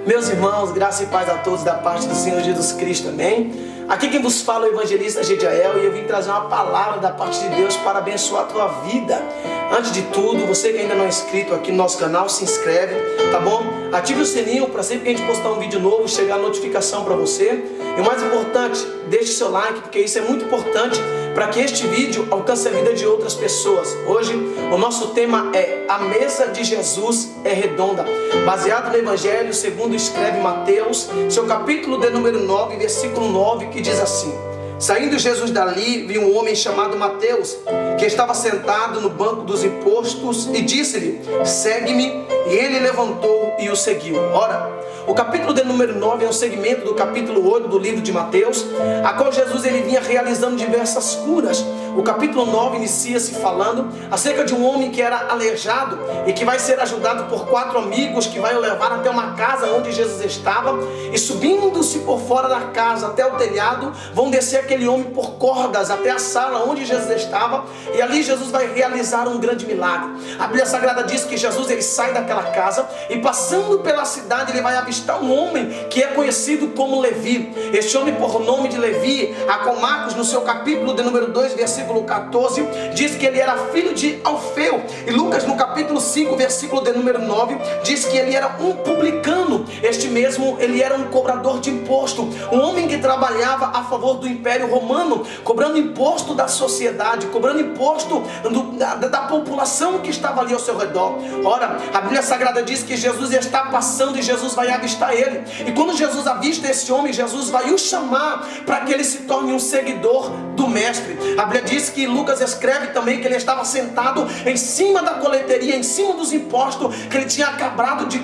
Meus irmãos, graça e paz a todos da parte do Senhor Jesus Cristo, amém? Aqui quem vos fala é o evangelista Gediael e eu vim trazer uma palavra da parte de Deus para abençoar a tua vida. Antes de tudo, você que ainda não é inscrito aqui no nosso canal, se inscreve, tá bom? Ative o sininho para sempre que a gente postar um vídeo novo, chegar a notificação para você. E o mais importante, deixe seu like, porque isso é muito importante para que este vídeo alcance a vida de outras pessoas. Hoje, o nosso tema é A Mesa de Jesus é Redonda, baseado no Evangelho segundo escreve Mateus, seu capítulo de número 9, versículo 9, que diz assim: Saindo Jesus dali, viu um homem chamado Mateus, que estava sentado no banco dos impostos, e disse-lhe: segue-me. E ele levantou e o seguiu. Ora, o capítulo de número 9 é um segmento do capítulo 8 do livro de Mateus, a qual Jesus ele vinha realizando diversas curas. O capítulo 9 inicia-se falando acerca de um homem que era aleijado e que vai ser ajudado por 4 amigos que vai o levar até uma casa onde Jesus estava, e subindo-se por fora da casa até o telhado, vão descer aquele homem por cordas até a sala onde Jesus estava, e ali Jesus vai realizar um grande milagre. A Bíblia Sagrada diz que Jesus ele sai daquela casa e passando pela cidade ele vai avistar um homem que é conhecido como Levi. Este homem por nome de Levi, a Marcos no seu capítulo de número 2, versículo 14, diz que ele era filho de Alfeu, e Lucas no capítulo 5, versículo de número 9, diz que ele era um publicano. Este mesmo, ele era um cobrador de imposto, um homem que trabalhava a favor do Império Romano, cobrando imposto da sociedade, cobrando imposto da população que estava ali ao seu redor. Ora, a Bíblia Sagrada diz que Jesus está passando e Jesus vai avistar ele, e quando Jesus avista esse homem, Jesus vai o chamar para que ele se torne um seguidor do mestre. A Bíblia diz que Lucas escreve também que ele estava sentado em cima da coleteria, em cima dos impostos que ele tinha acabado de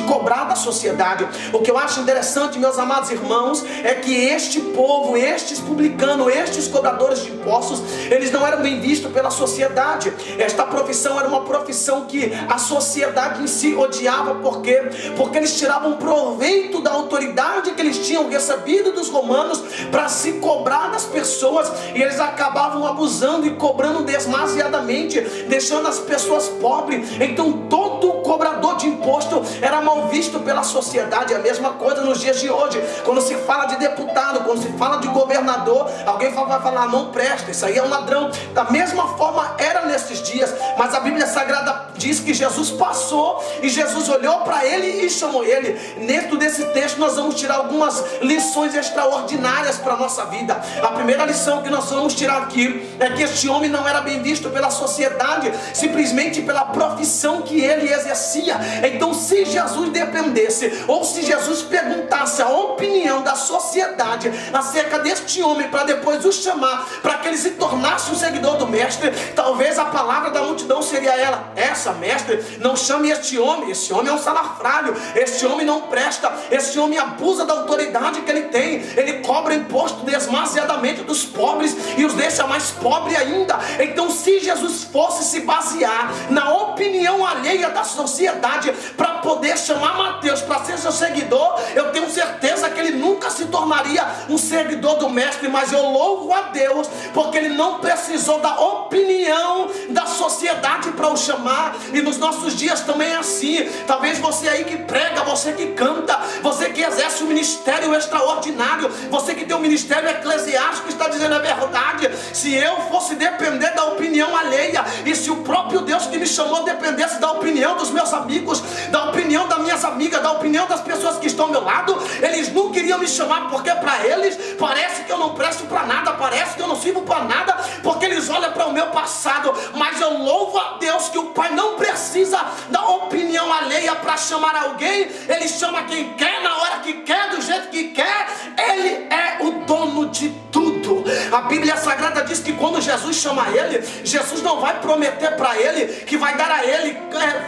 cobrar da sociedade. O que eu acho interessante, meus amados irmãos, é que este povo, estes publicanos, estes cobradores de impostos, eles não eram bem vistos pela sociedade. Esta profissão era uma profissão que a sociedade em si odiava. Por quê? Porque eles tiravam proveito da autoridade que eles tinham recebido dos romanos para se cobrar das pessoas, e eles acabavam abusando e cobrando demasiadamente, deixando as pessoas pobres. Então todo cobrador de imposto era mal visto pela sociedade. A mesma coisa nos dias de hoje, quando se fala de deputado, quando se fala de governador, alguém vai falar: não presta, isso aí é um ladrão. Da mesma forma era nesses dias, mas a Bíblia Sagrada diz que Jesus passou e Jesus olhou para ele e chamou ele. Dentro desse texto nós vamos tirar algumas lições extraordinárias para a nossa vida. A primeira lição que nós vamos tirar aqui é que este homem não era bem visto pela sociedade, simplesmente pela profissão que ele exercia. Então, se Jesus dependesse, ou se Jesus perguntasse a opinião da sociedade acerca deste homem para depois o chamar para que ele se tornasse um seguidor do mestre, talvez a palavra da multidão seria essa: mestre, não chame este homem, esse homem é um salafrário, este homem não presta, este homem abusa da autoridade que ele tem, ele cobra imposto demasiadamente dos pobres e os deixa mais pobre ainda. Então, se Jesus fosse se basear na opinião alheia da sociedade para poder chamar Mateus para ser seu seguidor, eu tenho certeza que ele nunca se tornaria um seguidor do mestre. Mas eu louvo a Deus porque ele não precisou da opinião da sociedade para o chamar. E nos nossos dias também é assim. Talvez você aí que prega, você que canta, você que exerce um ministério extraordinário, você que tem um ministério eclesiástico, está dizendo a verdade: se eu fosse depender da opinião alheia, e se o próprio Deus que me chamou dependesse da opinião dos meus amigos, da opinião das minhas amigas, da opinião das pessoas que estão ao meu lado, eles não queriam me chamar, porque para eles parece que eu não presto para nada, parece que eu não sirvo para nada, porque eles olham para o meu passado. Mas eu louvo a Deus que o Pai não precisa da opinião alheia para chamar alguém. Ele chama quem quer, na hora que quer, do jeito que quer. Ele é o dono de tudo. A Bíblia Sagrada diz que quando Jesus chama ele, Jesus não vai prometer para ele que vai dar a ele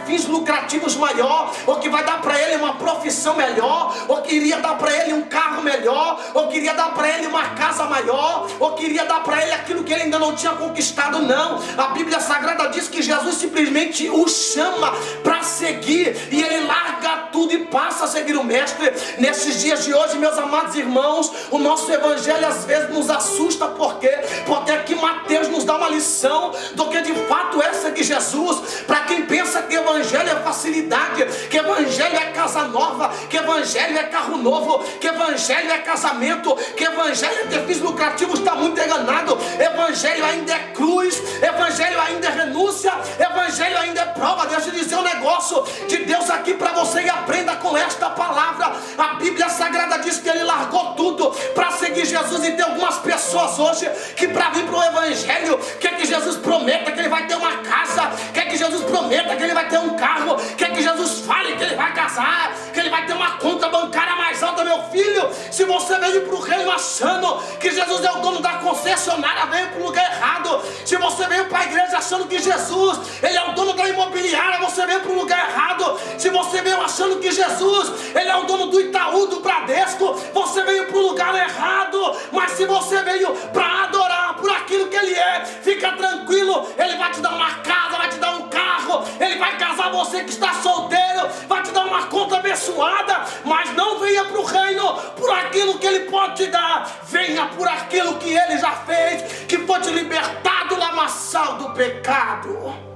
fins lucrativos maior, ou que vai dar para ele uma profissão melhor, ou que iria dar para ele um carro melhor, ou que iria dar para ele uma casa maior, ou que iria dar para ele aquilo que ele ainda não tinha conquistado. Não, a Bíblia Sagrada diz que Jesus simplesmente o chama para seguir, e ele larga tudo e passa passa a seguir o Mestre. Nesses dias de hoje, meus amados irmãos, o nosso evangelho às vezes nos assusta. Por quê? Porque aqui Mateus nos dá uma lição do que de fato é seguir Jesus. Para quem pensa que evangelho é facilidade, que evangelho é casa nova, que evangelho é carro novo, que evangelho é casamento, que evangelho é ter fins lucrativos, está muito enganado. Evangelho ainda é cruz, evangelho ainda é renúncia, evangelho ainda é prova. Deixa eu dizer um negócio de Deus aqui para você e aprenda com esta palavra. A Bíblia Sagrada diz que ele largou tudo para seguir Jesus, e tem algumas pessoas hoje que para vir para o evangelho quer que Jesus prometa que ele vai ter uma casa, quer que Jesus prometa que ele vai ter um carro, quer que Jesus fale que ele vai casar, que ele vai ter uma conta bancária mais alta. Meu filho, se você veio para o reino achando que Jesus é o dono da concessionária, veio para o lugar errado. Se você veio para a igreja achando que Jesus ele é o dono da imobiliária, você veio para o lugar errado. Se você veio achando que Jesus ele é o dono do Itaú, do Bradesco, você veio para o lugar errado. Mas se você veio para adorar por aquilo que ele é, fica tranquilo, ele vai te dar uma casa, vai te dar um carro, ele vai casar você que está solteiro, vai te dar uma conta abençoada. Mas não venha para o reino por aquilo que ele pode te dar, venha por aquilo que ele já fez, que foi te libertar do lamaçal do pecado.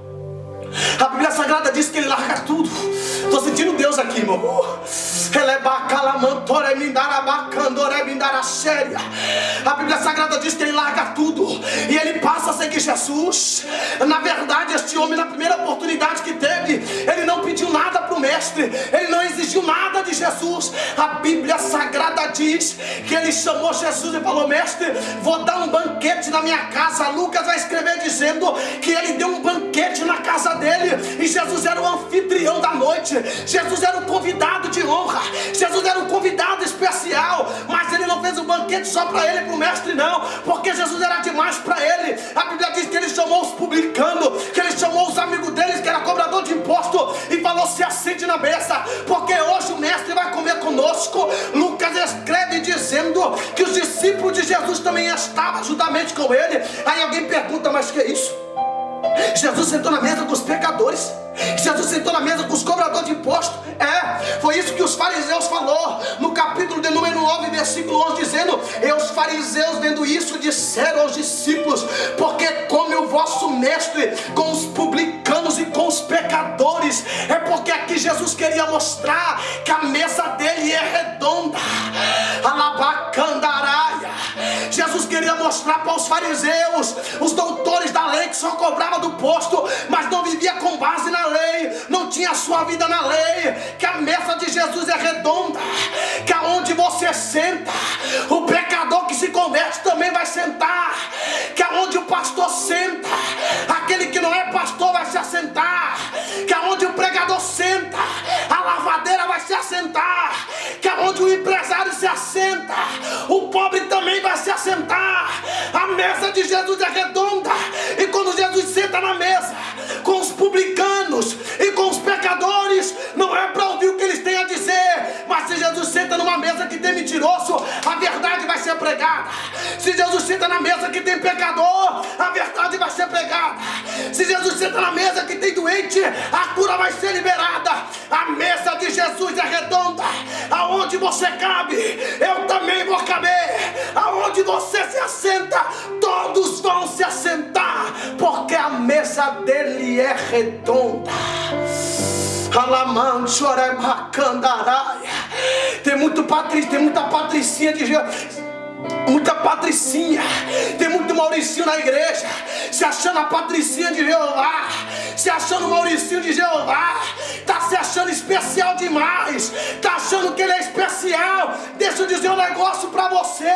A Bíblia Sagrada diz que ele larga tudo. Estou sentindo Deus aqui, meu amor. A Bíblia Sagrada diz que ele larga tudo e ele passa a seguir Jesus. Na verdade, este homem, na primeira oportunidade que teve, ele não pediu nada para o Mestre, ele não exigiu nada de Jesus. A Bíblia Sagrada diz que ele chamou Jesus e falou: Mestre, vou dar um banquete na minha casa. Lucas vai escrever dizendo que ele deu um banquete na casa dele, e Jesus era o anfitrião da noite, Jesus era o convidado de honra, Jesus era um convidado especial. Mas ele não fez um banquete só para ele e para o Mestre, não, porque Jesus era demais para ele. A Bíblia diz que ele chamou os publicanos, que ele chamou os amigos deles, que era cobrador de imposto, e falou: se assente na mesa, porque hoje o Mestre vai comer conosco. Lucas escreve dizendo que os discípulos de Jesus também estavam juntamente com ele. Aí alguém pergunta: mas que é isso? Jesus sentou na mesa com os pecadores, Jesus sentou na mesa com os cobradores de imposto. Foi isso que os fariseus falou no capítulo de número 9, versículo 11, dizendo: e os fariseus, vendo isso, disseram aos discípulos: porque come o vosso mestre com os publicanos e com os pecadores? É porque aqui Jesus queria mostrar que a mesa dele é redonda. Alabacandaraia. Jesus queria mostrar para os fariseus, os doutores da lei, que só cobrava do posto, mas não vivia com base na lei, não tinha sua vida na lei, que a mesa de Jesus é redonda, que aonde você senta, o pecador que se converte também vai sentar, que aonde o pastor senta, aquele que não é pastor vai se assentar, que aonde o pregador senta, a lavadeira vai se assentar, que aonde o empresário se assenta, o pobre também vai se assentar. A mesa de Jesus é redonda, e quando Jesus senta na mesa com os publicanos e com os pecadores, não é para ouvir o que eles têm a dizer, mas se Jesus senta numa mesa que tem mentiroso, a verdade vai ser pregada. Se Jesus senta na mesa que tem pecador, a verdade vai ser pregada. Se Jesus senta na mesa que tem doente, a cura vai ser liberada. A mesa de Jesus é redonda, aonde você cabe, eu também vou caber. Aonde você se assenta, todos vão se assentar, porque a mesa dele é redonda. Tem muita patricinha de Jesus, muita patricinha, tem muito Mauricinho na igreja, se achando a patricinha de Jeová, se achando o Mauricinho de Jeová, tá se achando especial demais, tá achando que ele é especial. Deixa eu dizer um negócio pra você: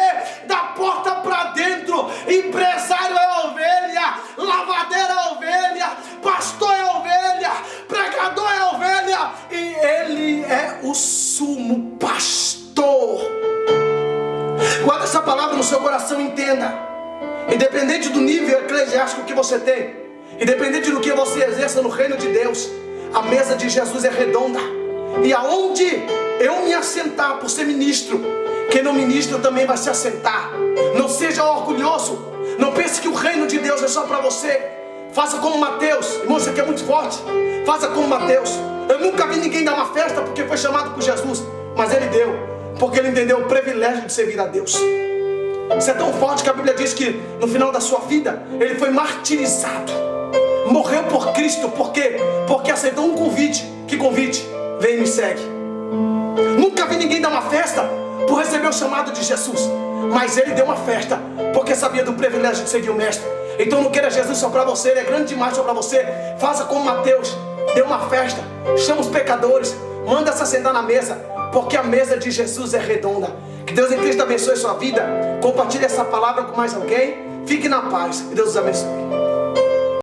da porta pra dentro, empresário é ovelha, lavadeira é ovelha, pastor é ovelha, pregador é ovelha, e ele é o sumo pastor. Guarda essa palavra no seu coração, entenda. Independente do nível eclesiástico que você tem, independente do que você exerça no reino de Deus, a mesa de Jesus é redonda. E aonde eu me assentar por ser ministro, quem não ministra também vai se assentar. Não seja orgulhoso, não pense que o reino de Deus é só para você. Faça como Mateus, irmão, isso aqui é muito forte. Faça como Mateus. Eu nunca vi ninguém dar uma festa porque foi chamado por Jesus, mas ele deu, porque ele entendeu o privilégio de servir a Deus. Isso é tão forte que a Bíblia diz que no final da sua vida ele foi martirizado, morreu por Cristo, porque aceitou um convite. Que convite? Vem e me segue. Nunca vi ninguém dar uma festa por receber o chamado de Jesus, mas ele deu uma festa porque sabia do privilégio de seguir o Mestre. Então não queira Jesus só para você, ele é grande demais só para você. Faça como Mateus, dê uma festa, chama os pecadores, manda se assentar na mesa, porque a mesa de Jesus é redonda. Que Deus em Cristo abençoe a sua vida. Compartilhe essa palavra com mais alguém. Fique na paz, que Deus os abençoe.